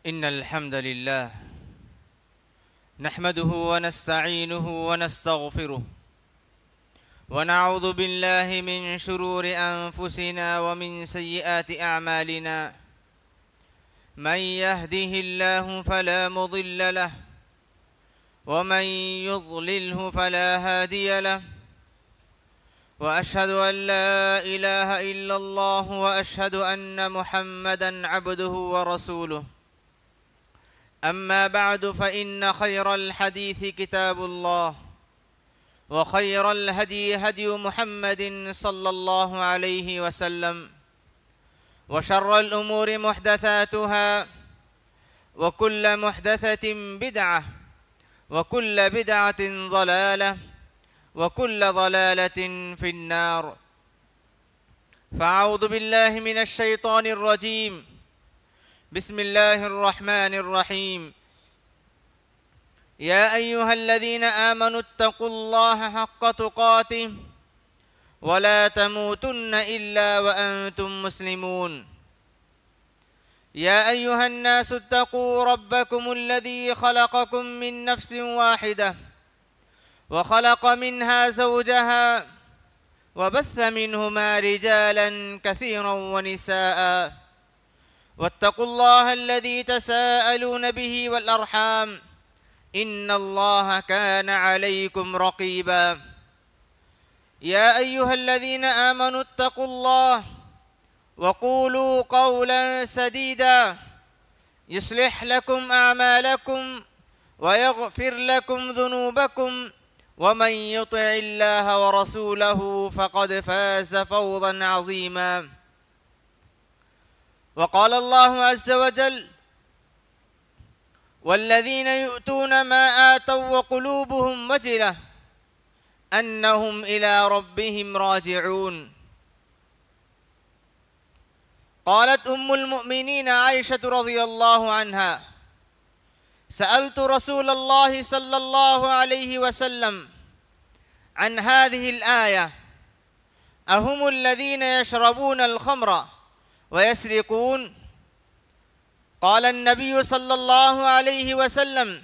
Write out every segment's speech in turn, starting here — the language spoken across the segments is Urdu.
إن الحمد لله نحمده ونستعينه ونستغفره ونعوذ بالله من شرور أنفسنا ومن سيئات أعمالنا من يهده الله فلا مضل له ومن يضلله فلا هادي له وأشهد أن لا إله إلا الله وأشهد أن محمدًا عبده ورسوله أما بعد فإن خير الحديث كتاب الله وخير الهدي هدي محمد صلى الله عليه وسلم وشر الأمور محدثاتها وكل محدثة بدعة وكل بدعة ضلالة وكل ضلالة في النار فأعوذ بالله من الشيطان الرجيم بسم الله الرحمن الرحيم يا أيها الذين آمنوا اتقوا الله حق تقاته ولا تموتن إلا وأنتم مسلمون يا أيها الناس اتقوا ربكم الذي خلقكم من نفس واحدة وخلق منها زوجها وبث منهما رجالا كثيرا ونساء واتقوا الله الذي تساءلون به والأرحام إن الله كان عليكم رقيبا يا أيها الذين آمنوا اتقوا الله وقولوا قولا سديدا يصلح لكم أعمالكم ويغفر لكم ذنوبكم ومن يطع الله ورسوله فقد فاز فوزا عظيما وقال الله عز وجل والذين يؤتون ما آتوا وقلوبهم وجلة أنهم إلى ربهم راجعون قالت أم المؤمنين عائشة رضي الله عنها سألت رسول الله صلى الله عليه وسلم عن هذه الآية أهم الذين يشربون الخمر ويسرقون قال النبي صلى الله عليه وسلم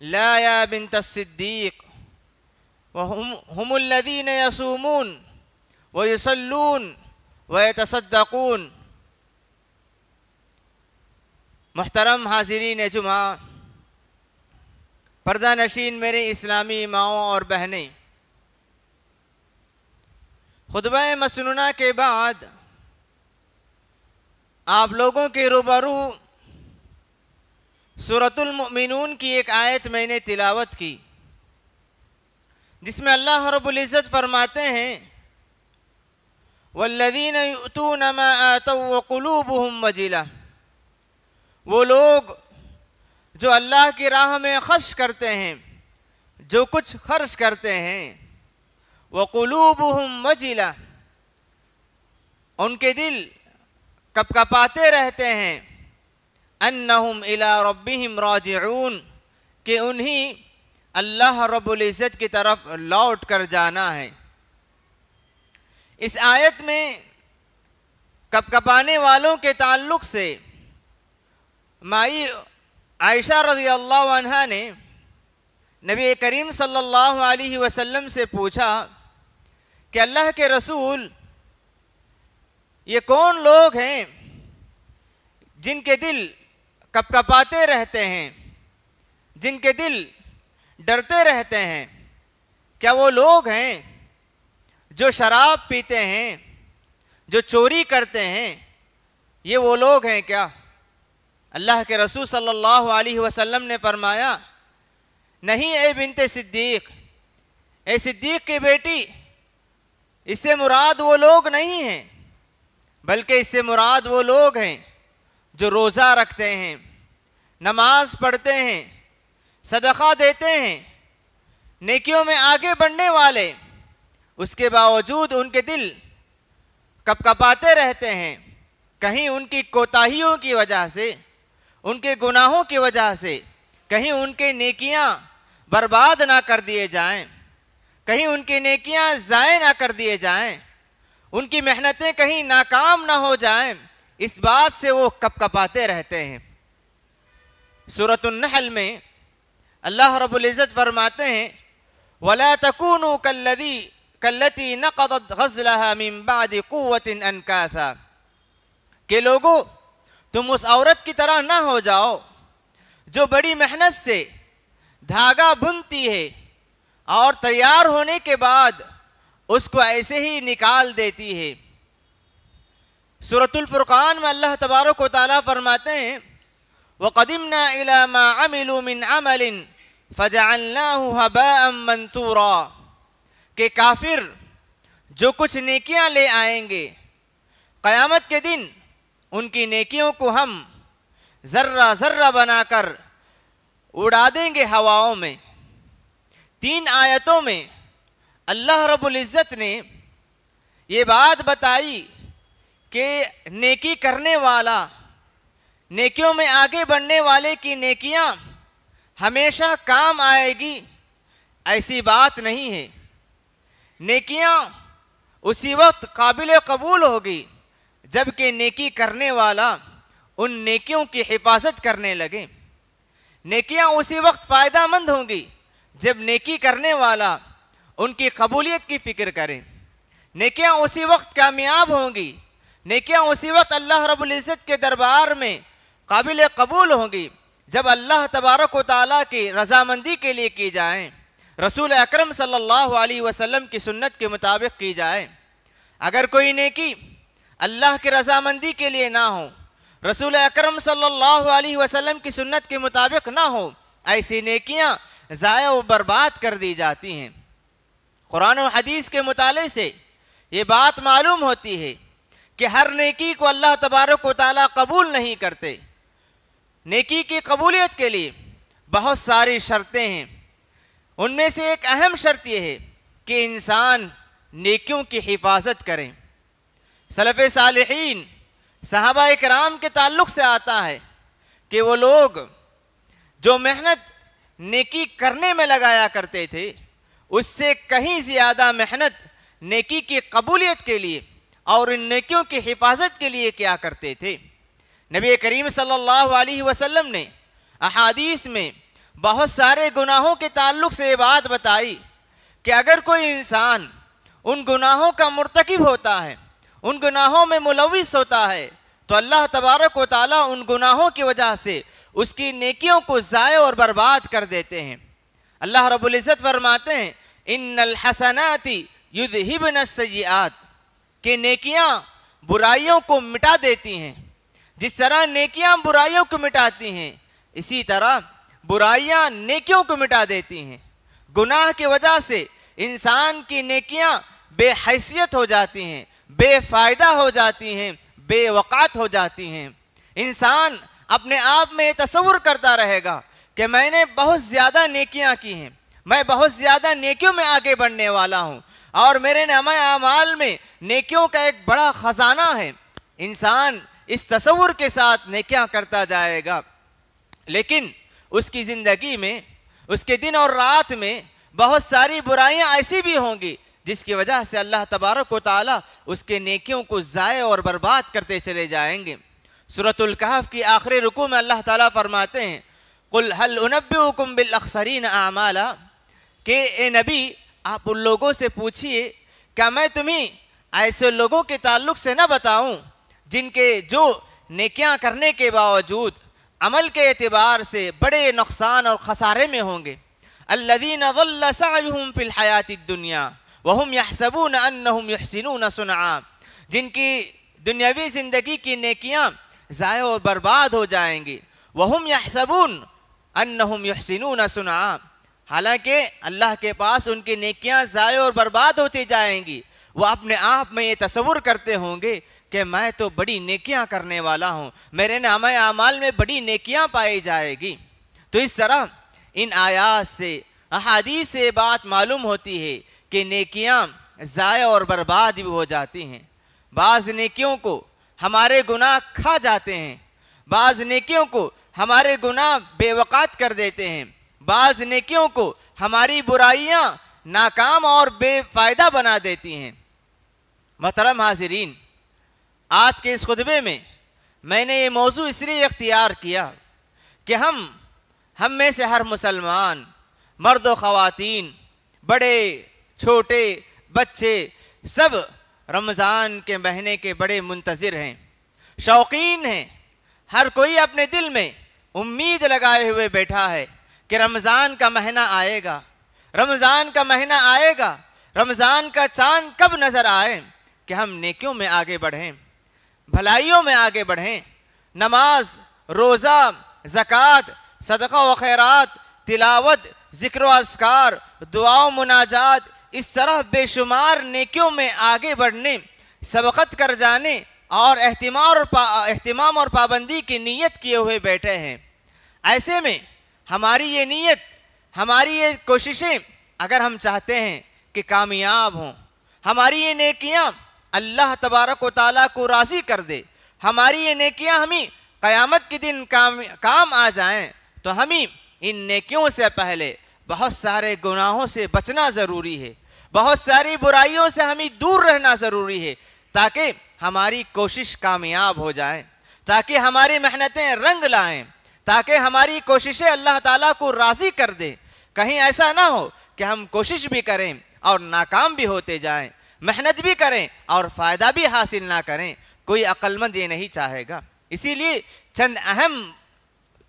لا يا بنت الصديق وهم الذين يصومون ويصلون ويتصدقون محترم حاضرین جمعہ، پردہ نشین میرے اسلامی ماؤں اور بہنیں، خطبہ مسنونہ کے بعد آپ لوگوں کے روبرو سورۃ المؤمنون کی ایک آیت میں نے تلاوت کی، جس میں اللہ رب العزت فرماتے ہیں والذین یؤتون ما آتوا وقلوبهم وجلہ، وہ لوگ جو اللہ کی راہ میں خرچ کرتے ہیں، جو کچھ خرچ کرتے ہیں، وقلوبهم وجلہ، ان کے دل کپکپاتے رہتے ہیں، انہم الی ربہم راجعون، کہ انہیں اللہ رب العزت کی طرف لوٹ کر جانا ہے۔ اس آیت میں کپکپانے والوں کے تعلق سے مائی عائشہ رضی اللہ عنہا نے نبی کریم صلی اللہ علیہ وسلم سے پوچھا کہ اللہ کے رسول، یہ کون لوگ ہیں جن کے دل کپکپاتے رہتے ہیں، جن کے دل ڈرتے رہتے ہیں؟ کیا وہ لوگ ہیں جو شراب پیتے ہیں، جو چوری کرتے ہیں؟ یہ وہ لوگ ہیں کیا؟ اللہ کے رسول صلی اللہ علیہ وسلم نے فرمایا نہیں اے بنت صدیق، اے صدیق کی بیٹی، اس سے مراد وہ لوگ نہیں ہیں، بلکہ اس سے مراد وہ لوگ ہیں جو روزہ رکھتے ہیں، نماز پڑھتے ہیں، صدقہ دیتے ہیں، نیکیوں میں آگے بڑھنے والے، اس کے باوجود ان کے دل کپکپاتے رہتے ہیں، کہیں ان کی کوتاہیوں کی وجہ سے، ان کے گناہوں کی وجہ سے کہیں ان کے نیکیاں برباد نہ کر دیے جائیں، کہیں ان کی نیکیاں ضائع نہ کر دیے جائیں، ان کی محنتیں کہیں ناکام نہ ہو جائیں، اس بات سے وہ کپکپاتے رہتے ہیں۔ سورۃ النحل میں اللہ رب العزت فرماتے ہیں وَلَا تَكُونُوا كَالَّتِي نَقَضَتْ غَزْلَهَا مِن بَعْدِ قُوَّةٍ أَنْكَاثًا کہ لوگو تم اس عورت کی طرح نہ ہو جاؤ جو بڑی محنت سے دھاگا بنتی ہے اور تیار ہونے کے بعد اس کو ایسے ہی نکال دیتی ہے۔ سورۃ الفرقان میں اللہ تبارک و تعالیٰ فرماتے ہیں وَقَدِمْنَا إِلَى مَا عَمِلُوا مِنْ عَمَلٍ فَجَعَلْنَاهُ هَبَاءً مَنْثُورًا کہ کافر جو کچھ نیکیاں لے آئیں گے قیامت کے دن ان کی نیکیوں کو ہم ذرہ ذرہ بنا کر اڑا دیں گے ہواؤں میں۔ 3 آیتوں میں اللہ رب العزت نے یہ بات بتائی کہ نیکی کرنے والا، نیکیوں میں آگے بڑھنے والے کی نیکیاں ہمیشہ کام آئے گی، ایسی بات نہیں ہے۔ نیکیاں اسی وقت قابل قبول ہوگی جبکہ نیکی کرنے والا ان نیکیوں کی حفاظت کرنے لگے۔ نیکیاں اسی وقت فائدہ مند ہوں گی جب نیکی کرنے والا ان کی قبولیت کی فکر کریں۔ نیکیاں اسی وقت کامیاب ہوں گی، نیکیاں اسی وقت اللہ رب العزت کے دربار میں قابل قبول ہوں گی جب اللہ تبارک و تعالیٰ کی رضامندی کے لیے کی جائیں، رسول اکرم صلی اللہ علیہ وسلم کی سنت کے مطابق کی جائے۔ اگر کوئی نیکی اللہ کی رضامندی کے لیے نہ ہو، رسول اکرم صلی اللہ علیہ وسلم کی سنت کے مطابق نہ ہو، ایسی نیکیاں ضائع و برباد کر دی جاتی ہیں۔ قرآن و حدیث کے مطالعے سے یہ بات معلوم ہوتی ہے کہ ہر نیکی کو اللہ تبارک و تعالیٰ قبول نہیں کرتے۔ نیکی کی قبولیت کے لیے بہت ساری شرطیں ہیں، ان میں سے ایک اہم شرط یہ ہے کہ انسان نیکیوں کی حفاظت کریں۔ سلف صالحین صحابہ کرام کے تعلق سے آتا ہے کہ وہ لوگ جو محنت نیکی کرنے میں لگایا کرتے تھے اس سے کہیں زیادہ محنت نیکی کی قبولیت کے لیے اور ان نیکیوں کی حفاظت کے لیے کیا کرتے تھے۔ نبی کریم صلی اللہ علیہ وسلم نے احادیث میں بہت سارے گناہوں کے تعلق سے یہ بات بتائی کہ اگر کوئی انسان ان گناہوں کا مرتکب ہوتا ہے، ان گناہوں میں ملوث ہوتا ہے، تو اللہ تبارک و تعالیٰ ان گناہوں کی وجہ سے اس کی نیکیوں کو ضائع اور برباد کر دیتے ہیں۔ اللہ رب العزت فرماتے ہیں ان الحسنات یذہبن السیئات کہ نیکیاں برائیوں کو مٹا دیتی ہیں۔ جس طرح نیکیاں برائیوں کو مٹاتی ہیں اسی طرح برائیاں نیکیوں کو مٹا دیتی ہیں۔ گناہ کی وجہ سے انسان کی نیکیاں بے حیثیت ہو جاتی ہیں، بے فائدہ ہو جاتی ہیں، بے وقات ہو جاتی ہیں۔ انسان اپنے آپ میں یہ تصور کرتا رہے گا کہ میں نے بہت زیادہ نیکیاں کی ہیں، میں بہت زیادہ نیکیوں میں آگے بڑھنے والا ہوں اور میرے نامہ اعمال میں نیکیوں کا ایک بڑا خزانہ ہے۔ انسان اس تصور کے ساتھ نیکیاں کرتا جائے گا، لیکن اس کی زندگی میں، اس کے دن اور رات میں بہت ساری برائیاں ایسی بھی ہوں گی جس کی وجہ سے اللہ تبارک و تعالیٰ اس کے نیکیوں کو ضائع اور برباد کرتے چلے جائیں گے۔ سورۃ الکہف کی آخری رکوع میں اللہ تعالیٰ فرماتے ہیں قُلْ هَلْ أُنَبِّئُكُمْ بِالْأَخْسَرِينَ أَعْمَالًا کہ اے نبی آپ ان لوگوں سے پوچھئے کیا میں تمہیں ایسے لوگوں کے تعلق سے نہ بتاؤں جن کے جو نیکیاں کرنے کے باوجود عمل کے اعتبار سے بڑے نقصان اور خسارے میں ہوں گے۔ الذین ضل سعیہم فی الحیاۃ الدنیا وہم یحسبون انہم یحسنون صنعا جن کی دنیاوی زندگی کی نیکیاں ضائع و برباد ہو جائیں گی۔ وہم یحسبون انہم یحسنون صنعا حالانکہ اللہ کے پاس ان کی نیکیاں ضائع اور برباد ہوتی جائیں گی۔ وہ اپنے آپ میں یہ تصور کرتے ہوں گے کہ میں تو بڑی نیکیاں کرنے والا ہوں، میرے نامہ اعمال میں بڑی نیکیاں پائی جائے گی۔ تو اس طرح ان آیات سے، احادیث سے بات معلوم ہوتی ہے کہ نیکیاں ضائع اور برباد بھی ہو جاتی ہیں۔ بعض نیکیوں کو ہمارے گناہ کھا جاتے ہیں، بعض نیکیوں کو ہمارے گناہ بے وقات کر دیتے ہیں، بعض نیکیوں کو ہماری برائیاں ناکام اور بے فائدہ بنا دیتی ہیں۔ محترم حاضرین، آج کے اس خطبے میں نے یہ موضوع اس لیے اختیار کیا کہ ہم میں سے ہر مسلمان، مرد و خواتین، بڑے چھوٹے بچے، سب رمضان کے مہینے کے بڑے منتظر ہیں، شوقین ہیں۔ ہر کوئی اپنے دل میں امید لگائے ہوئے بیٹھا ہے کہ رمضان کا مہینہ آئے گا، رمضان کا مہینہ آئے گا، رمضان کا چاند کب نظر آئے کہ ہم نیکیوں میں آگے بڑھیں، بھلائیوں میں آگے بڑھیں، نماز، روزہ، زکوٰۃ، صدقہ و خیرات، تلاوت، ذکر و اذکار، دعا و مناجات، اس طرح بے شمار نیکیوں میں آگے بڑھنے، سبقت کر جانے اور اہتمام اور پابندی کی نیت کیے ہوئے بیٹھے ہیں۔ ایسے میں ہماری یہ نیت، ہماری یہ کوششیں اگر ہم چاہتے ہیں کہ کامیاب ہوں، ہماری یہ نیکیاں اللہ تبارک و تعالیٰ کو راضی کر دے، ہماری یہ نیکیاں ہمیں قیامت کے دن کام آ جائیں، تو ہمیں ان نیکیوں سے پہلے بہت سارے گناہوں سے بچنا ضروری ہے، بہت ساری برائیوں سے ہمیں دور رہنا ضروری ہے، تاکہ ہماری کوشش کامیاب ہو جائیں، تاکہ ہماری محنتیں رنگ لائیں، تاکہ ہماری کوششیں اللہ تعالیٰ کو راضی کر دیں۔ کہیں ایسا نہ ہو کہ ہم کوشش بھی کریں اور ناکام بھی ہوتے جائیں، محنت بھی کریں اور فائدہ بھی حاصل نہ کریں، کوئی عقل مند یہ نہیں چاہے گا۔ اسی لیے چند اہم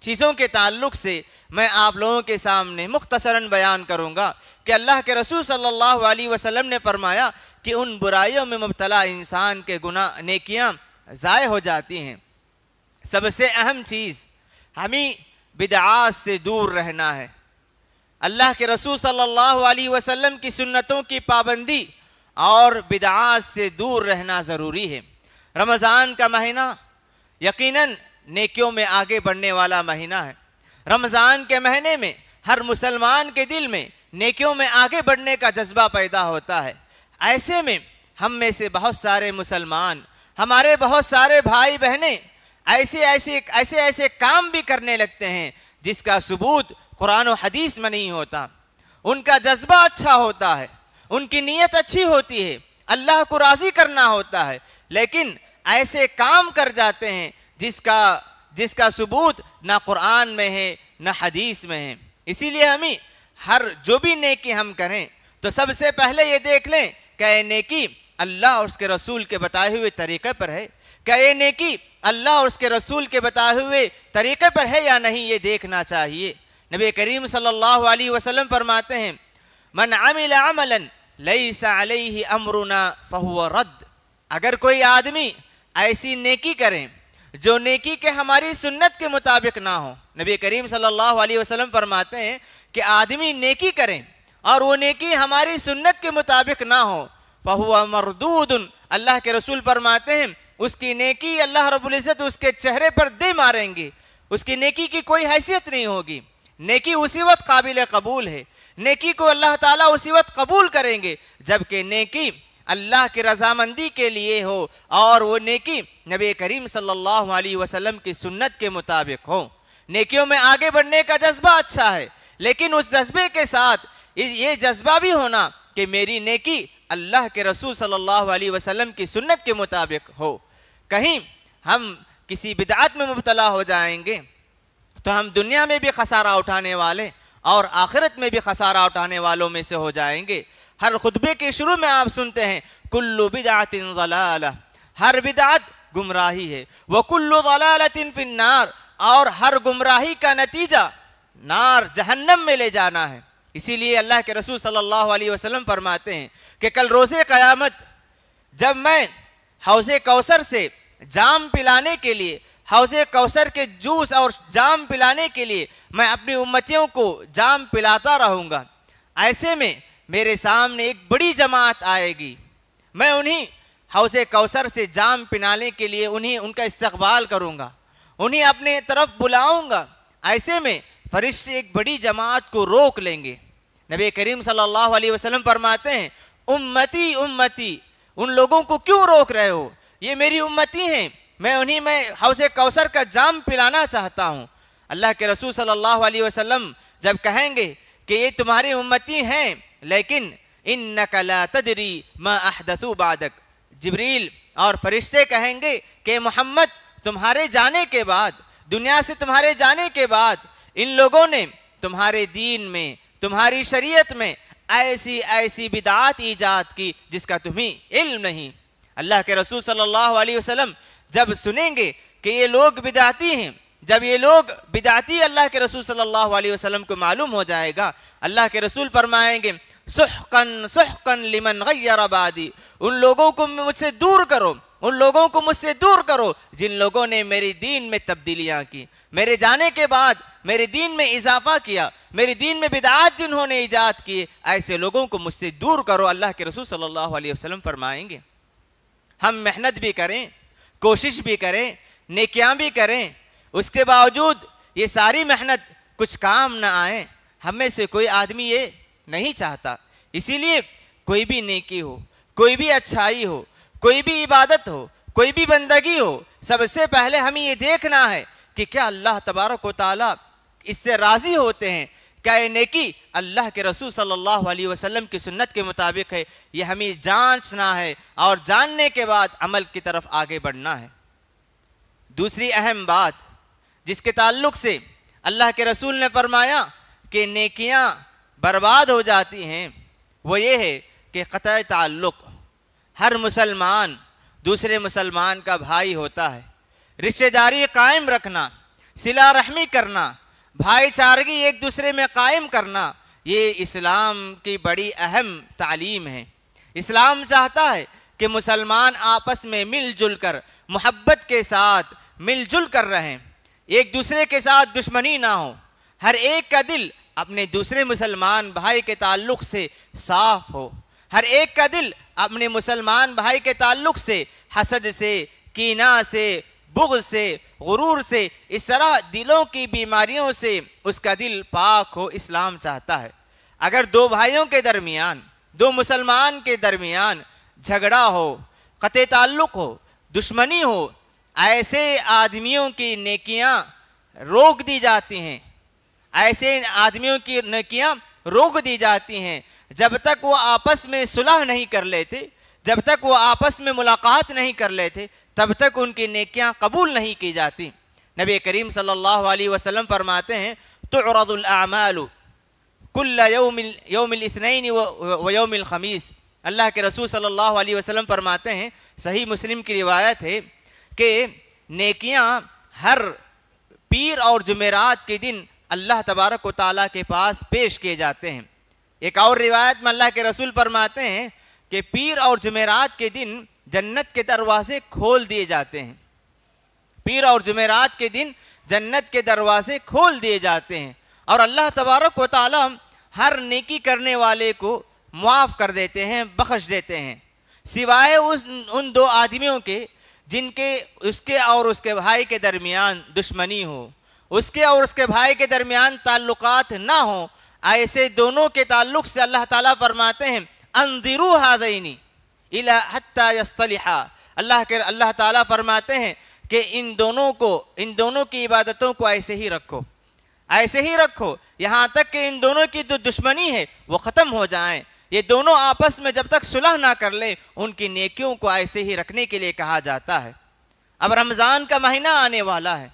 چیزوں کے تعلق سے میں آپ لوگوں کے سامنے مختصراً بیان کروں گا کہ اللہ کے رسول صلی اللہ علیہ وسلم نے فرمایا کہ ان برائیوں میں مبتلا انسان کے نیکیاں ضائع ہو جاتی ہیں۔ سب سے اہم چیز ہمیں بدعات سے دور رہنا ہے۔ اللہ کے رسول صلی اللہ علیہ وسلم کی سنتوں کی پابندی اور بدعات سے دور رہنا ضروری ہے۔ رمضان کا مہینہ یقیناً نیکیوں میں آگے بڑھنے والا مہینہ ہے۔ رمضان کے مہینے میں ہر مسلمان کے دل میں نیکیوں میں آگے بڑھنے کا جذبہ پیدا ہوتا ہے۔ ایسے میں ہم میں سے بہت سارے مسلمان، ہمارے بہت سارے بھائی بہنیں ایسے کام بھی کرنے لگتے ہیں جس کا ثبوت قرآن و حدیث میں نہیں ہوتا۔ ان کا جذبہ اچھا ہوتا ہے، ان کی نیت اچھی ہوتی ہے، اللہ کو راضی کرنا ہوتا ہے، لیکن ایسے کام کر جاتے ہیں جس کا ثبوت نہ قرآن میں ہے نہ حدیث میں ہے۔ اسی لیے ہمیں جو بھی نیکی ہم کریں تو سب سے پہلے یہ دیکھ لیں کہ یہ نیکی اللہ اور اس کے رسول کے بتائے ہوئے طریقے پر ہے، کیا یہ نیکی اللہ اور اس کے رسول کے بتائے ہوئے طریقے پر ہے یا نہیں، یہ دیکھنا چاہیے۔ نبی کریم صلی اللہ علیہ وسلم فرماتے ہیں من عمل عملا لیس علیہ امرنا فہو رد۔ اگر کوئی آدمی ایسی نیکی کریں جو نیکی کے ہماری سنت کے مطابق نہ ہو، نبی کریم صلی اللہ علیہ وسلم فرماتے ہیں کہ آدمی نیکی کریں اور وہ نیکی ہماری سنت کے مطابق نہ ہو فہو مردود، اللہ کے رسول فرماتے ہیں اس کی نیکی اللہ رب العزت اس کے چہرے پر دے ماریں گے، اس کی نیکی کی کوئی حیثیت نہیں ہوگی۔ نیکی اسی وقت قابل قبول ہے، نیکی کو اللہ تعالیٰ اسی وقت قبول کریں گے جبکہ نیکی اللہ کی رضامندی کے لیے ہو اور وہ نیکی نبی کریم صلی اللہ علیہ وسلم کی سنت کے مطابق ہو۔ نیکیوں میں آگے بڑھنے کا جذبہ اچھا ہے، لیکن اس جذبے کے ساتھ یہ جذبہ بھی ہونا کہ میری نیکی اللہ کے رسول صلی اللہ علیہ وسلم کی سنت کے مطابق ہو۔ کہیں ہم کسی بدعت میں مبتلا ہو جائیں گے تو ہم دنیا میں بھی خسارہ اٹھانے والے اور آخرت میں بھی خسارہ اٹھانے والوں میں سے ہو جائیں گے۔ ہر خطبے کے شروع میں آپ سنتے ہیں کل بدعت ضلالہ، ہر بدعت گمراہی ہے، وکل ضلالۃ فی النار، اور ہر گمراہی کا نتیجہ نار جہنم میں لے جانا ہے۔ اسی لیے اللہ کے رسول صلی اللہ علیہ وسلم فرماتے ہیں کہ کل روز قیامت جب میں حوض کوثر سے جام پلانے کے لیے، حوض کوثر کے جوس اور جام پلانے کے لیے میں اپنی امتیوں کو جام پلاتا رہوں گا، ایسے میں میرے سامنے ایک بڑی جماعت آئے گی، میں انہیں حوض کوثر سے جام پلانے کے لیے ان کا استقبال کروں گا، انہیں اپنے طرف بلاؤں گا۔ ایسے میں فرشتے ایک بڑی جماعت کو روک لیں گے۔ نبی کریم صلی اللہ علیہ وسلم فرماتے ہیں امتی امتی، ان لوگوں کو کیوں روک رہے ہو، یہ میری امتی ہیں، میں حوض کوثر کا جام پلانا چاہتا ہوں۔ اللہ کے رسول صلی اللہ علیہ وسلم جب کہیں گے کہ یہ تمہاری امتی ہیں لیکن انک لا تدری ما احدثوا بعدک، جبریل اور فرشتے کہیں گے کہ محمد تمہارے جانے کے بعد دنیا سے تمہارے جانے کے بعد ان لوگوں نے تمہارے دین میں تمہاری شریعت میں ایسی ایسی بدعات ایجاد کی جس کا تمہیں علم نہیں۔ اللہ کے رسول صلی اللہ علیہ وسلم جب سنیں گے کہ یہ لوگ بدعتی ہیں، جب یہ لوگ بدعتی اللہ کے رسول صلی اللہ علیہ وسلم کو معلوم ہو جائے گا، اللہ کے رسول فرمائیں گے سحقن سحقن لمن غیر بعدی، ان لوگوں کو مجھ سے دور کرو، ان لوگوں کو مجھ سے دور کرو جن لوگوں نے میرے دین میں تبدیلیاں کی، میرے جانے کے بعد میرے دین میں اضافہ کیا، میرے دین میں بدعات جنہوں نے ایجاد کیے، ایسے لوگوں کو مجھ سے دور کرو۔ اللہ کے رسول صلی اللہ علیہ وسلم فرمائیں گے ہم محنت بھی کریں، کوشش بھی کریں، نیکیاں بھی کریں، اس کے باوجود یہ ساری محنت کچھ کام نہ آئے، ہم میں سے کوئی آدمی یہ نہیں چاہتا۔ اسی لیے کوئی بھی نیکی ہو، کوئی بھی اچھائی ہو، کوئی بھی عبادت ہو، کوئی بھی بندگی ہو، سب سے پہلے ہمیں یہ دیکھنا ہے کہ کیا اللہ تبارک و تعالیٰ اس سے راضی ہوتے ہیں، کیا یہ نیکی اللہ کے رسول صلی اللہ علیہ وسلم کی سنت کے مطابق ہے، یہ ہمیں جانچنا ہے اور جاننے کے بعد عمل کی طرف آگے بڑھنا ہے۔ دوسری اہم بات جس کے تعلق سے اللہ کے رسول نے فرمایا کہ نیکیاں برباد ہو جاتی ہیں، وہ یہ ہے کہ قطع تعلق۔ ہر مسلمان دوسرے مسلمان کا بھائی ہوتا ہے، رشتہ داری قائم رکھنا، صلہ رحمی کرنا، بھائی چارگی ایک دوسرے میں قائم کرنا، یہ اسلام کی بڑی اہم تعلیم ہے۔ اسلام چاہتا ہے کہ مسلمان آپس میں مل جل کر محبت کے ساتھ مل جل کر رہیں، ایک دوسرے کے ساتھ دشمنی نہ ہو، ہر ایک کا دل اپنے دوسرے مسلمان بھائی کے تعلق سے صاف ہو، ہر ایک کا دل اپنے مسلمان بھائی کے تعلق سے حسد سے، کینہ سے، بغض سے، غرور سے، اس طرح دلوں کی بیماریوں سے اس کا دل پاک ہو، اسلام چاہتا ہے۔ اگر دو بھائیوں کے درمیان، دو مسلمان کے درمیان جھگڑا ہو، قطع تعلق ہو، دشمنی ہو، ایسے آدمیوں کی نیکیاں روک دی جاتی ہیں، ایسے آدمیوں کی نیکیاں روک دی جاتی ہیں جب تک وہ آپس میں صلح نہیں کر لیتے، جب تک وہ آپس میں ملاقات نہیں کر لیتے، تب تک ان کی نیکیاں قبول نہیں کی جاتی۔ نبی کریم صلی اللہ علیہ وسلم فرماتے ہیں تعرض الاعمال کل یوم الاثنین و یوم الخمیس۔ اللہ کے رسول صلی اللہ علیہ وسلم فرماتے ہیں، صحیح مسلم کی روایت ہے کہ نیکیاں ہر پیر اور جمعرات کے دن اللہ تبارک و تعالیٰ کے پاس پیش کیے جاتے ہیں۔ ایک اور روایت میں اللہ کے رسول فرماتے ہیں کہ پیر اور جمعرات کے دن جنت کے دروازے کھول دیے جاتے ہیں، پیر اور جمعرات کے دن جنت کے دروازے کھول دیے جاتے ہیں، اور اللہ تبارک و تعالیٰ ہر نیکی کرنے والے کو معاف کر دیتے ہیں، بخش دیتے ہیں، سوائے ان دو آدمیوں کے جن کے اس کے اور اس کے بھائی کے درمیان دشمنی ہو، اس کے اور اس کے بھائی کے درمیان تعلقات نہ ہوں۔ ایسے دونوں کے تعلق سے اللہ تعالیٰ فرماتے ہیں انذروا هذین الی حتی یصطلحا۔ اللہ تعالیٰ فرماتے ہیں کہ ان دونوں کی عبادتوں کو ایسے ہی رکھو، ایسے ہی رکھو یہاں تک کہ ان دونوں کی جو دشمنی ہے وہ ختم ہو جائیں۔ یہ دونوں آپس میں جب تک صلح نہ کر لیں، ان کی نیکیوں کو ایسے ہی رکھنے کے لیے کہا جاتا ہے۔ اب رمضان کا مہینہ آنے والا ہے،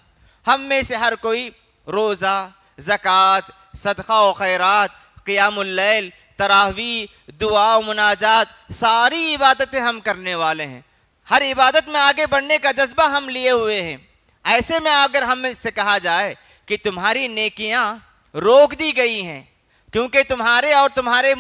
ہم میں سے ہر کوئی روزہ، زکوٰۃ، صدقہ و خیرات، قیام اللیل، تراویح، دعا و مناجات، ساری عبادتیں ہم کرنے والے ہیں۔ ہر عبادت میں آگے بڑھنے کا جذبہ ہم لیے ہوئے ہیں۔ ایسے میں اگر ہم سے کہا جائے کہ تمہاری نیکیاں روک دی گئی ہیں کیونکہ تمہارے اور تمہارے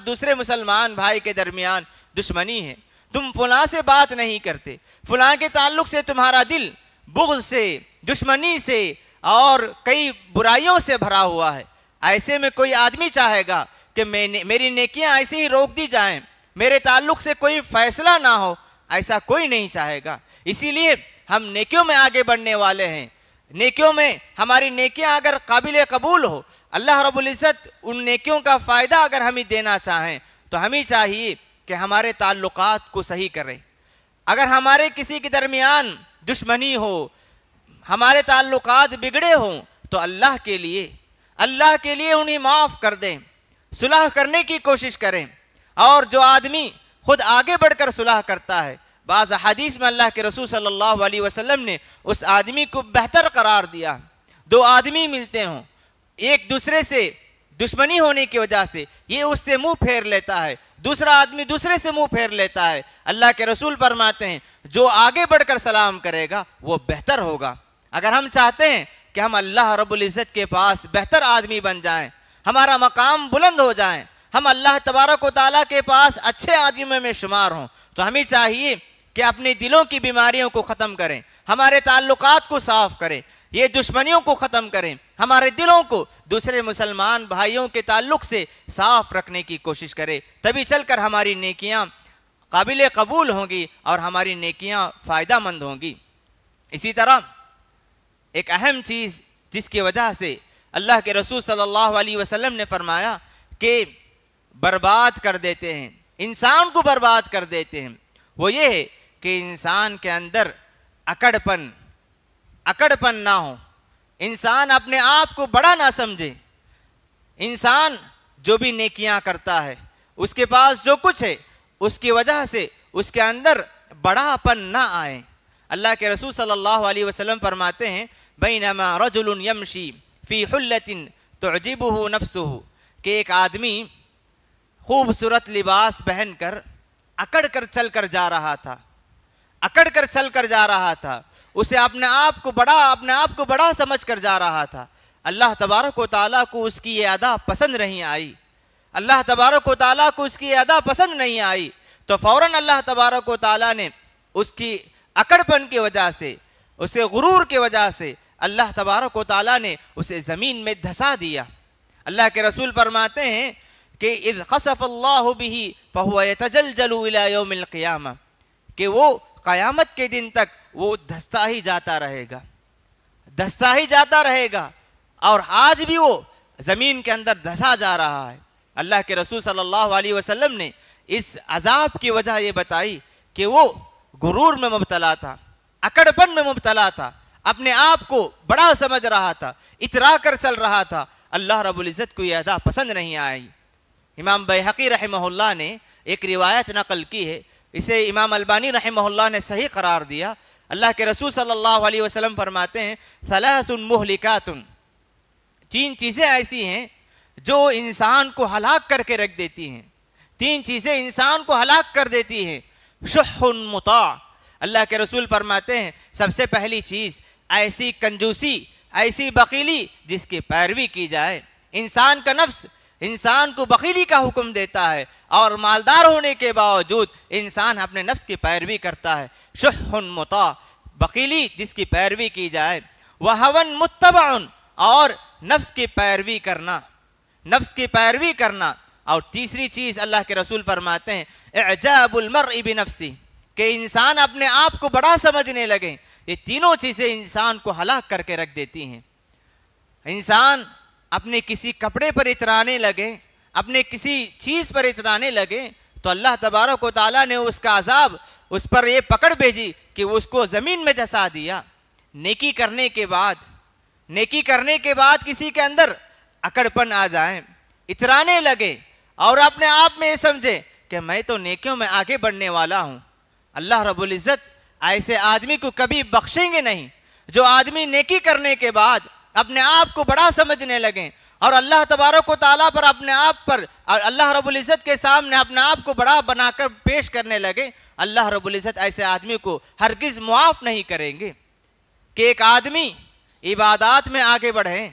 دوسرے مسلمان بھائی کے درمیان دشمنی ہے، تم فلاں سے بات نہیں کرتے، فلاں کے تعلق سے تمہارا دل بغض سے، دشمنی سے اور کئی برائیوں سے بھرا ہوا ہے، ایسے میں کوئی آدمی چاہے گا کہ میری نیکیاں ایسے ہی روک دی جائیں، میرے تعلق سے کوئی فیصلہ نہ ہو، ایسا کوئی نہیں چاہے گا۔ اسی لیے ہم نیکیوں میں آگے بڑھنے والے ہیں۔ نیکیوں میں ہماری نیکیاں اگر قابل قبول ہو، اللہ رب العزت ان نیکیوں کا فائدہ اگر ہمیں دینا چاہیں تو ہمیں چاہیے کہ ہمارے تعلقات کو صحیح کریں۔ اگر ہمارے کسی کے درمیان دشمنی ہو، ہمارے تعلقات بگڑے ہوں، تو اللہ کے لیے انہیں معاف کر دیں، صلح کرنے کی کوشش کریں۔ اور جو آدمی خود آگے بڑھ کر صلح کرتا ہے، بعض حدیث میں اللہ کے رسول صلی اللہ علیہ وسلم نے اس آدمی کو بہتر قرار دیا۔ دو آدمی ملتے ہوں، ایک دوسرے سے دشمنی ہونے کی وجہ سے یہ اس سے منہ پھیر لیتا ہے، دوسرا آدمی دوسرے سے منہ پھیر لیتا ہے، اللہ کے رسول فرماتے ہیں جو آگے بڑھ کر سلام کرے گا وہ بہتر ہوگا۔ اگر ہم چاہتے ہیں کہ ہم اللہ رب العزت کے پاس بہتر آدمی بن جائیں، ہمارا مقام بلند ہو جائیں، ہم اللہ تبارک و تعالیٰ کے پاس اچھے آدمیوں میں شمار ہوں، تو ہمیں چاہیے کہ اپنے دلوں کی بیماریوں کو ختم کریں، ہمارے تعلقات کو صاف کریں، یہ دشمنیوں کو ختم کریں، ہمارے دلوں کو دوسرے مسلمان بھائیوں کے تعلق سے صاف رکھنے کی کوشش کریں، تبھی چل کر ہماری نیکیاں قابل قبول ہوں گی اور ہماری نیکیاں فائدہ مند ہوں گی۔ اسی طرح ایک اہم چیز جس کی وجہ سے اللہ کے رسول صلی اللہ علیہ وسلم نے فرمایا کہ برباد کر دیتے ہیں، انسان کو برباد کر دیتے ہیں، وہ یہ ہے کہ انسان کے اندر اکڑپن نہ ہو، انسان اپنے آپ کو بڑا نہ سمجھے، انسان جو بھی نیکیاں کرتا ہے اس کے پاس جو کچھ ہے اس کی وجہ سے اس کے اندر بڑا پن نہ آئے۔ اللہ کے رسول صلی اللہ علیہ وسلم فرماتے ہیں بینما رجل یمشی فی حلۃ تعجبہ نفسہ، کہ ایک آدمی خوبصورت لباس پہن کر اکڑ کر چل کر جا رہا تھا، اسے اپنے آپ کو بڑا سمجھ کر جا رہا تھا۔ اللہ تبارک و تعالیٰ کو اس کی یہ ادا پسند نہیں آئی، اللہ تبارک و تعالیٰ کو اس کی یہ ادا پسند نہیں آئی، تو فوراً اللہ تبارک و تعالیٰ نے اس کی اکڑپن کی وجہ سے، اسے غرور کی وجہ سے اللہ تبارک و تعالیٰ نے اسے زمین میں دھسا دیا۔ اللہ کے رسول فرماتے ہیں کہ اذ خسف اللہ بہ فہو یتجلجل الی یوم القیامہ، کہ وہ قیامت کے دن تک وہ دھستا ہی جاتا رہے گا، اور آج بھی وہ زمین کے اندر دھسا جا رہا ہے۔ اللہ کے رسول صلی اللہ علیہ وسلم نے اس عذاب کی وجہ یہ بتائی کہ وہ غرور میں مبتلا تھا، اکڑپن میں مبتلا تھا، اپنے آپ کو بڑا سمجھ رہا تھا، اترا کر چل رہا تھا، اللہ رب العزت کو یہ ادا پسند نہیں آئی۔ امام بیہقی رحمہ اللہ نے ایک روایت نقل کی ہے، اسے امام البانی رحمہ اللہ نے صحیح قرار دیا۔ اللہ کے رسول صلی اللہ علیہ وسلم فرماتے ہیں ثلاث مہلکات، تین چیزیں ایسی ہیں جو انسان کو ہلاک کر کے رکھ دیتی ہیں، تین چیزیں انسان کو ہلاک کر دیتی ہیں۔ شح مطاع، اللہ کے رسول فرماتے ہیں سب سے پہلی چیز ایسی کنجوسی، ایسی بخیلی جس کی پیروی کی جائے۔ انسان کا نفس انسان کو بخیلی کا حکم دیتا ہے، اور مالدار ہونے کے باوجود انسان اپنے نفس کی پیروی کرتا ہے۔ شح مطاع، بخیلی جس کی پیروی کی جائے۔ وہوى متبع، اور نفس کی پیروی کرنا، اور تیسری چیز اللہ کے رسول فرماتے ہیں اعجاب المرء بنفسہ، کہ انسان اپنے آپ کو بڑا سمجھنے لگے۔ یہ تینوں چیزیں انسان کو ہلاک کر کے رکھ دیتی ہیں۔ انسان اپنے کسی کپڑے پر اترانے لگے، اپنے کسی چیز پر اترانے لگے، تو اللہ تبارک و تعالیٰ نے اس کا عذاب اس پر یہ پکڑ بھیجی کہ اس کو زمین میں دھسا دیا۔ نیکی کرنے کے بعد کسی کے اندر اکڑپن آ جائے، اترانے لگے، اور اپنے آپ میں یہ سمجھے کہ میں تو نیکیوں میں آگے بڑھنے والا ہوں، اللہ رب العزت ایسے آدمی کو کبھی بخشیں گے نہیں۔ جو آدمی نیکی کرنے کے بعد اپنے آپ کو بڑا سمجھنے لگیں اور اللہ تبارک و تعالیٰ پر اپنے آپ پر اللہ رب العزت کے سامنے اپنے آپ کو بڑا بنا کر پیش کرنے لگے، اللہ رب العزت ایسے آدمی کو ہرگز معاف نہیں کریں گے۔ کہ ایک آدمی عبادات میں آگے بڑھے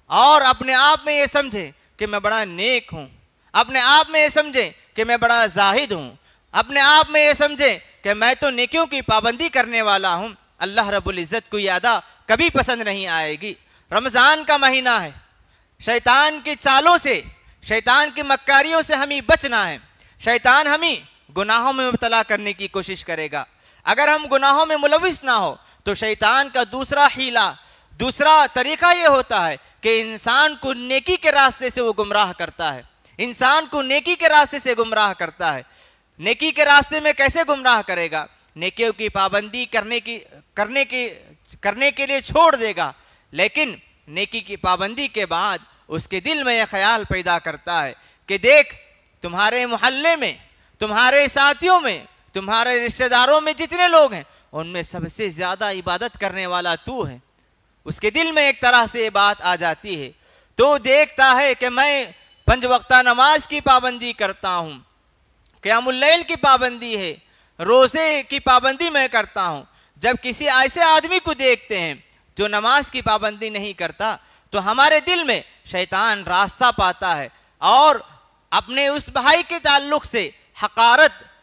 اور اپنے آپ میں یہ سمجھے کہ میں بڑا نیک ہوں، اپنے آپ میں یہ سمجھے کہ میں بڑا زاہد ہوں، اپنے آپ میں یہ سمجھے کہ میں تو نیکیوں کی پابندی کرنے والا ہوں، اللہ رب العزت کو یہ ادا کبھی پسند نہیں آئے گی۔ رمضان کا مہینہ ہے، شیطان کی چالوں سے، شیطان کی مکاریوں سے ہمیں بچنا ہے۔ شیطان ہمیں گناہوں میں مبتلا کرنے کی کوشش کرے گا۔ اگر ہم گناہوں میں ملوث نہ ہو تو شیطان کا دوسرا طریقہ یہ ہوتا ہے کہ انسان کو نیکی کے راستے سے وہ گمراہ کرتا ہے، انسان کو نیکی کے راستے سے گمراہ کرتا ہے۔ نیکی کے راستے میں کیسے گمراہ کرے گا؟ نیکیوں کی پابندی کرنے کے لیے چھوڑ دے گا، لیکن نیکی کی پابندی کے بعد اس کے دل میں یہ خیال پیدا کرتا ہے کہ دیکھ، تمہارے محلے میں، تمہارے ساتھیوں میں تمہارے رشتہ داروں میں جتنے لوگ ہیں ان میں سب سے زیادہ عبادت کرنے والا تو ہے۔ اس کے دل میں ایک طرح سے یہ بات آ جاتی ہے، تو دیکھتا ہے کہ میں 5 وقتہ نماز کی پابندی کرتا ہوں، قیام اللیل کی پابندی ہے، روزے کی پابندی میں کرتا ہوں۔ جب کسی ایسے آدمی کو دیکھتے ہیں جو نماز کی پابندی نہیں کرتا تو ہمارے دل میں شیطان راستہ پاتا ہے اور اپنے اس بھائی کے تعلق سے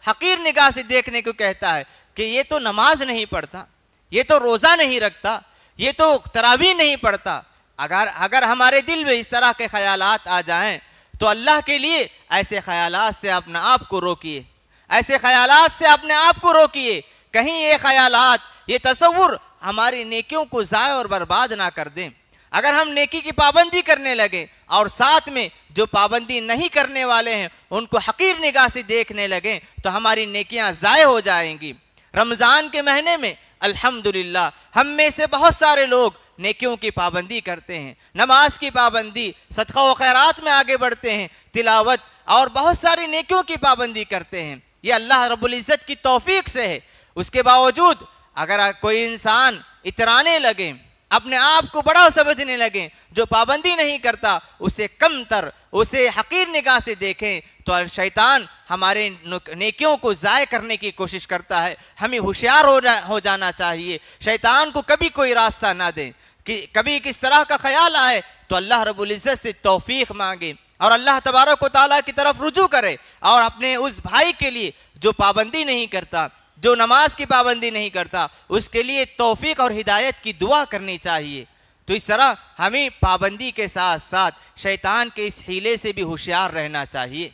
حقیر نگاہ سے دیکھنے کو کہتا ہے کہ یہ تو نماز نہیں پڑھتا، یہ تو روزہ نہیں رکھتا، یہ تو تراویح نہیں پڑھتا۔ اگر ہمارے دل میں اس طرح کے خیالات آ جائیں تو اللہ کے لیے ایسے خیالات سے اپنے آپ کو روکیے، ایسے خیالات سے اپنے آپ کو روکیے، کہیں یہ خیالات، یہ تصور ہماری نیکیوں کو ضائع اور برباد نہ کر دیں۔ اگر ہم نیکی کی پابندی کرنے لگے اور ساتھ میں جو پابندی نہیں کرنے والے ہیں ان کو حقیر نگاہ سے دیکھنے لگیں تو ہماری نیکیاں ضائع ہو جائیں گی۔ رمضان کے مہینے میں الحمدللہ ہم میں سے بہت سارے لوگ نیکیوں کی پابندی کرتے ہیں، نماز کی پابندی، صدقہ و خیرات میں آگے بڑھتے ہیں، تلاوت اور بہت ساری نیکیوں کی پابندی کرتے ہیں۔ یہ اللہ رب العزت کی توفیق سے ہے۔ اس کے باوجود اگر کوئی انسان اترانے لگے، اپنے آپ کو بڑا سمجھنے لگے، جو پابندی نہیں کرتا اسے کم تر، اسے حقیر نگاہ سے دیکھیں تو شیطان ہمارے نیکیوں کو ضائع کرنے کی کوشش کرتا ہے۔ ہمیں ہوشیار ہو جانا چاہیے، شیطان کو کبھی کوئی راستہ نہ دیں۔ کہ کبھی کس طرح کا خیال آئے تو اللہ رب العزت سے توفیق مانگے اور اللہ تبارک و تعالیٰ کی طرف رجوع کرے اور اپنے اس بھائی کے لیے جو پابندی نہیں کرتا، جو نماز کی پابندی نہیں کرتا، اس کے لیے توفیق اور ہدایت کی دعا کرنی چاہیے۔ تو اس طرح ہمیں پابندی کے ساتھ ساتھ شیطان کے اس حیلے سے بھی ہوشیار رہنا چاہیے۔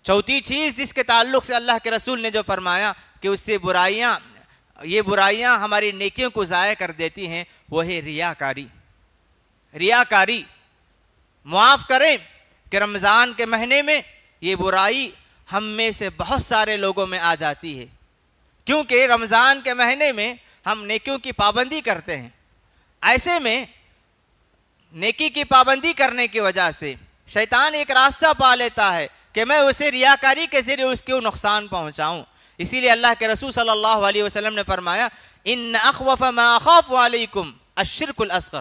چوتھی چیز جس کے تعلق سے اللہ کے رسول نے جو فرمایا کہ اس سے یہ برائیاں ہماری نیکیوں کو ضائع کر دیتی ہیں، وہ ہے ریاکاری۔ ریاکاری، معاف کریں کہ رمضان کے مہینے میں یہ برائی ہم میں سے بہت سارے لوگوں میں آ جاتی ہے، کیونکہ رمضان کے مہینے میں ہم نیکیوں کی پابندی کرتے ہیں۔ ایسے میں نیکی کی پابندی کرنے کی وجہ سے شیطان ایک راستہ پا لیتا ہے کہ میں اسے ریاکاری کے ذریعے اس کو نقصان پہنچاؤں۔ اسی لیے اللہ کے رسول صلی اللہ علیہ وسلم نے فرمایا ان اخوف ما اخاف علیکم الشرک الاصغر۔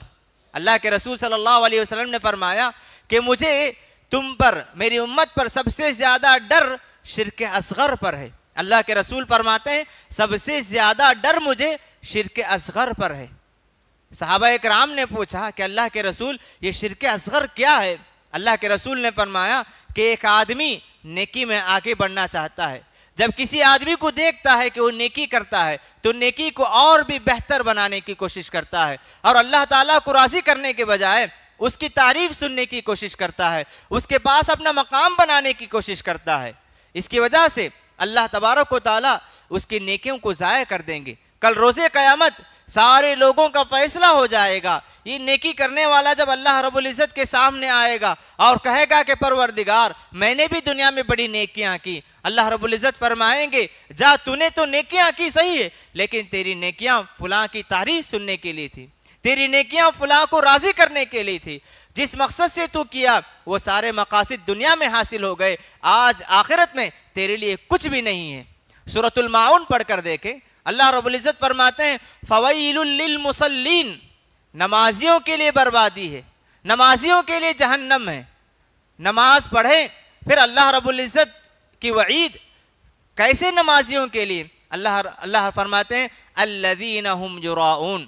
اللہ کے رسول صلی اللہ علیہ وسلم نے فرمایا کہ مجھے تم پر، میری امت پر سب سے زیادہ ڈر شرک اصغر پر ہے۔ اللہ کے رسول فرماتے ہیں سب سے زیادہ ڈر مجھے شرک اصغر پر ہے۔ صحابہ اکرام نے پوچھا کہ اللہ کے رسول یہ شرک اصغر کیا ہے؟ اللہ کے رسول نے فرمایا کہ ایک آدمی نیکی میں آگے بڑھنا چاہتا ہے، جب کسی آدمی کو دیکھتا ہے کہ وہ نیکی کرتا ہے تو نیکی کو اور بھی بہتر بنانے کی کوشش کرتا ہے اور اللہ تعالیٰ کو راضی کرنے کے بجائے اس کی تعریف سننے کی کوشش کرتا ہے، اس کے پاس اپنا مقام بنانے کی کوشش کرتا ہے۔ اس کی وجہ سے اللہ تبارک و تعالیٰ اس کی نیکیوں کو ضائع کر دیں گے۔ کل روز قیامت سارے لوگوں کا فیصلہ ہو جائے گا۔ یہ نیکی کرنے والا جب اللہ رب العزت کے سامنے آئے گا اور کہے گا کہ پروردگار میں نے بھی دنیا میں بڑی نیکیاں کی، اللہ رب العزت فرمائیں گے جا تو نے تو نیکیاں کی صحیح ہے، لیکن تیری نیکیاں فلاں کی تعریف سننے کے لیے تھی، تیری نیکیاں فلاں کو راضی کرنے کے لیے تھی، جس مقصد سے تو کیا وہ سارے مقاصد دنیا میں حاصل ہو گئے، آج آخرت میں تیرے لیے کچھ بھی نہیں ہے۔ سورۃ الماعون پڑھ کر دیکھیں، اللہ رب العزت فرماتے ہیں فویل للمصلین، نمازیوں کے لیے بربادی ہے، نمازیوں کے لیے جہنم ہے۔ نماز پڑھیں پھر اللہ رب العزت کی وعید کیسے نمازیوں کے لیے؟ اللہ فرماتے ہیں الذین هم یراؤون،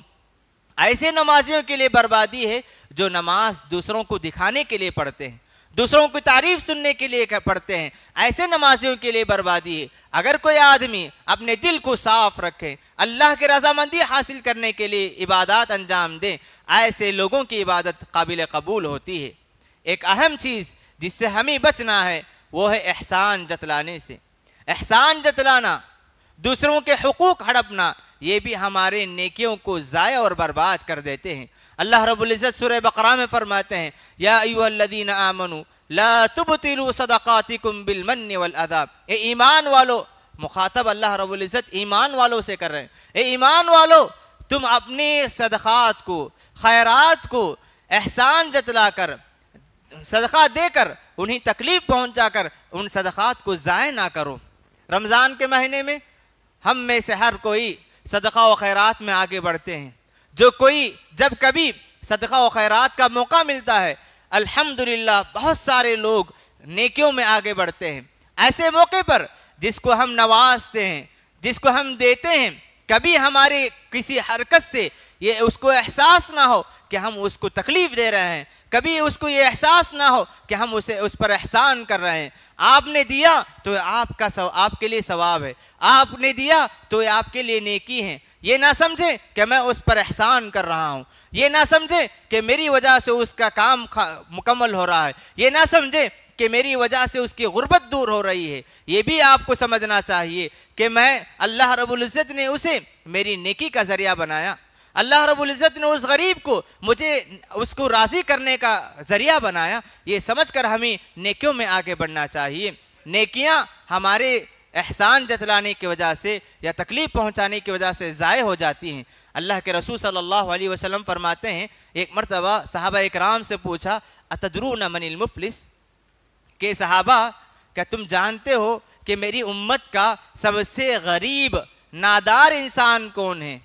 ایسے نمازیوں کے لیے بربادی ہے جو نماز دوسروں کو دکھانے کے لیے پڑھتے ہیں، دوسروں کی تعریف سننے کے لیے پڑھتے ہیں، ایسے نمازیوں کے لیے بربادی ہے۔ اگر کوئی آدمی اپنے دل کو صاف رکھے، اللہ کی رضامندی حاصل کرنے کے لیے عبادات انجام دے، ایسے لوگوں کی عبادت قابل قبول ہوتی ہے۔ ایک اہم چیز جس سے ہمیں بچنا ہے وہ ہے احسان جتلانے سے۔ احسان جتلانا، دوسروں کے حقوق ہڑپنا، یہ بھی ہمارے نیکیوں کو ضائع اور برباد کر دیتے ہیں۔ اللہ رب العزت سورہ بقرہ میں فرماتے ہیں یا ایھا الذین آمنوا لا تبطلوا صدقاتکم بالمن والاذی، اے ایمان والو، مخاطب اللہ رب العزت ایمان والوں سے کر رہے ہیں، اے ایمان والو تم اپنے صدقات کو، خیرات کو احسان جتلا کر، صدقہ دے کر، انہیں تکلیف پہنچا کر ان صدقات کو ضائع نہ کرو۔ رمضان کے مہینے میں ہم میں سے ہر کوئی صدقہ و خیرات میں آگے بڑھتے ہیں. جو کوئی جب کبھی صدقہ و خیرات کا موقع ملتا ہے الحمدللہ بہت سارے لوگ نیکیوں میں آگے بڑھتے ہیں. ایسے موقع پر جس کو ہم نوازتے ہیں، جس کو ہم دیتے ہیں، کبھی ہمارے کسی حرکت سے یہ اس کو احساس نہ ہو کہ ہم اس کو تکلیف دے رہے ہیں، کبھی اس کو یہ احساس نہ ہو کہ ہم اس پر احسان کر رہے ہیں. آپ نے دیا تو آپ کے لیے ثواب ہے، آپ نے دیا تو یہ آپ کے لیے نیکی ہے. یہ نہ سمجھیں کہ میں اس پر احسان کر رہا ہوں، یہ نہ سمجھیں کہ میری وجہ سے اس کا کام مکمل ہو رہا ہے، یہ نہ سمجھیں کہ میری وجہ سے اس کی غربت دور ہو رہی ہے. یہ بھی آپ کو سمجھنا چاہیے کہ میں اللہ رب العزت نے اسے میری نیکی کا ذریعہ بنایا. اللہ رب العزت نے اس غریب کو مجھے اس کو راضی کرنے کا ذریعہ بنایا. یہ سمجھ کر ہمیں نیکیوں میں آگے بڑھنا چاہیے. نیکیاں ہمارے احسان جتلانے کی وجہ سے یا تکلیف پہنچانے کی وجہ سے ضائع ہو جاتی ہیں. اللہ کے رسول صلی اللہ علیہ وسلم فرماتے ہیں، ایک مرتبہ صحابہ اکرام سے پوچھا اتدرون من المفلس، کہ صحابہ کیا تم جانتے ہو کہ میری امت کا سب سے غریب نادار انسان کون ہے؟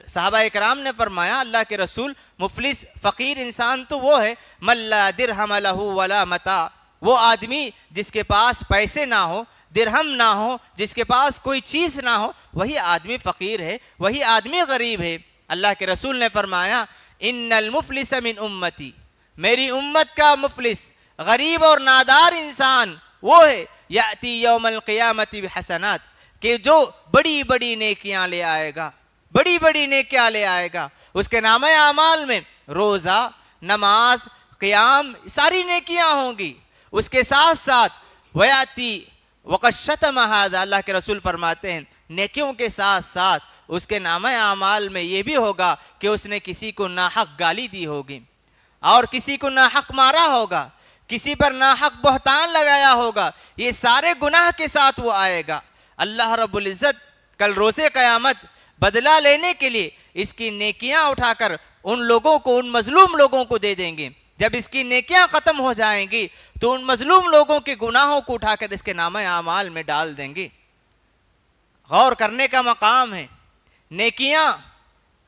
صحابہ اکرام نے فرمایا اللہ کے رسول مفلس فقیر انسان تو وہ ہے من لا درہم لہ ولا متاع، وہ آدمی جس کے پاس پیسے نہ ہو، درہم نہ ہو، جس کے پاس کوئی چیز نہ ہو، وہی آدمی فقیر ہے، وہی آدمی غریب ہے. اللہ کے رسول نے فرمایا ان المفلس من امتی، میری امت کا مفلس غریب اور نادار انسان وہ ہے یاتی یوم القیامت بحسنات، کہ جو بڑی بڑی نیکیاں لے آئے گا، بڑی بڑی نیکیاں لے آئے گا. اس کے نامہ اعمال میں روزہ، نماز، قیام ساری نیکیاں ہوں گی. اس کے ساتھ ساتھ ویاتی وقد شتم ھذا، اللہ کے رسول فرماتے ہیں نیکیوں کے ساتھ ساتھ اس کے نامہ اعمال میں یہ بھی ہوگا کہ اس نے کسی کو ناحق گالی دی ہوگی اور کسی کو ناحق مارا ہوگا، کسی پر ناحق بہتان لگایا ہوگا. یہ سارے گناہ کے ساتھ وہ آئے گا. اللہ رب العزت کل روز قیامت بدلہ لینے کے لیے اس کی نیکیاں اٹھا کر ان لوگوں کو، ان مظلوم لوگوں کو دے دیں گے. جب اس کی نیکیاں ختم ہو جائیں گی تو ان مظلوم لوگوں کے گناہوں کو اٹھا کر اس کے نامہ اعمال میں ڈال دیں گے. غور کرنے کا مقام ہے. نیکیاں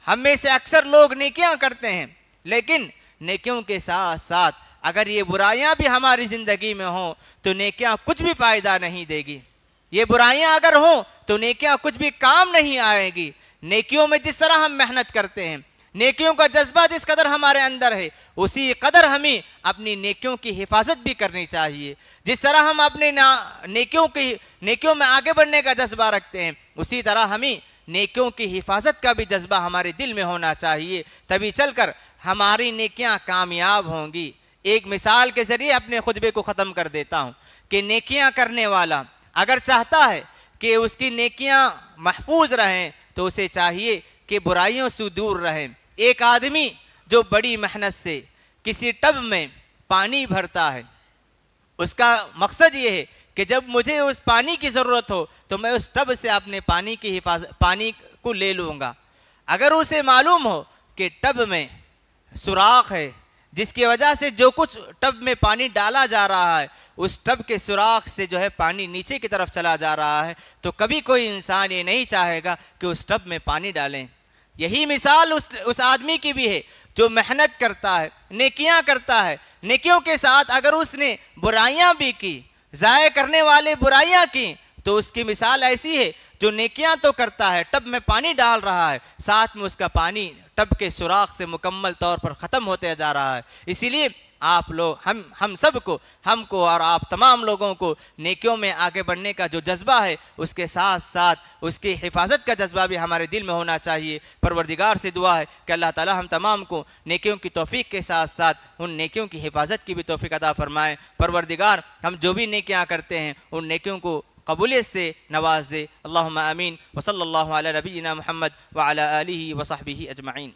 ہم میں سے اکثر لوگ نیکیاں کرتے ہیں، لیکن نیکیوں کے ساتھ ساتھ اگر یہ برائیاں بھی ہماری زندگی میں ہوں تو نیکیاں کچھ بھی فائدہ نہیں دے گی. یہ برائیاں اگر ہوں تو نیکیاں کچھ بھی کام نہیں آئے گی. نیکیوں میں جس طرح ہم محنت کرتے ہیں، نیکیوں کا جذبہ جس قدر ہمارے اندر ہے، اسی قدر ہمیں اپنی نیکیوں کی حفاظت بھی کرنی چاہیے. جس طرح ہم اپنے نیکیوں میں آگے بڑھنے کا جذبہ رکھتے ہیں، اسی طرح ہمیں نیکیوں کی حفاظت کا بھی جذبہ ہمارے دل میں ہونا چاہیے. تبھی چل کر ہماری نیکیاں کامیاب ہوں گی. ایک مثال کے ذریعے اپنے خطبے کو ختم کر دیتا ہوں کہ نیکیاں کرنے والا اگر چاہتا ہے کہ اس کی نیکیاں محفوظ رہیں تو اسے چاہیے کہ برائیوں سے دور رہیں. ایک آدمی جو بڑی محنت سے کسی ٹب میں پانی بھرتا ہے، اس کا مقصد یہ ہے کہ جب مجھے اس پانی کی ضرورت ہو تو میں اس ٹب سے اپنے پانی کو لے لوں گا. اگر اسے معلوم ہو کہ ٹب میں سوراخ ہے جس کی وجہ سے جو کچھ ٹب میں پانی ڈالا جا رہا ہے اس ٹب کے سوراخ سے جو ہے پانی نیچے کی طرف چلا جا رہا ہے، تو کبھی کوئی انسان یہ نہیں چاہے گا کہ اس ٹب میں پانی ڈالیں. یہی مثال اس آدمی کی بھی ہے جو محنت کرتا ہے، نیکیاں کرتا ہے. نیکیوں کے ساتھ اگر اس نے برائیاں بھی کی، ضائع کرنے والے برائیاں کی، تو اس کی مثال ایسی ہے جو نیکیاں تو کرتا ہے، ٹب میں پانی ڈال رہا ہے، ساتھ میں اس کا پانی ٹب کے سوراخ سے مکمل طور پر ختم ہوتے جا رہا ہے. اسی لیے آپ لوگ ہم سب کو، ہم کو اور آپ تمام لوگوں کو نیکیوں میں آگے بڑھنے کا جو جذبہ ہے اس کے ساتھ ساتھ اس کی حفاظت کا جذبہ بھی ہمارے دل میں ہونا چاہیے. پروردگار سے دعا ہے کہ اللہ تعالی ہم تمام کو نیکیوں کی توفیق کے ساتھ ساتھ ان نیکیوں کی حفاظت کی بھی توفیق عطا فرمائے. پروردگار ہم جو بھی نیکیاں کرتے ہیں ان نیکیوں کو قبولیت سے نواز دے. اللہم آمین. وصلی اللہ علی نبینا محمد وعلی آلہ وصحبہ اجمعین.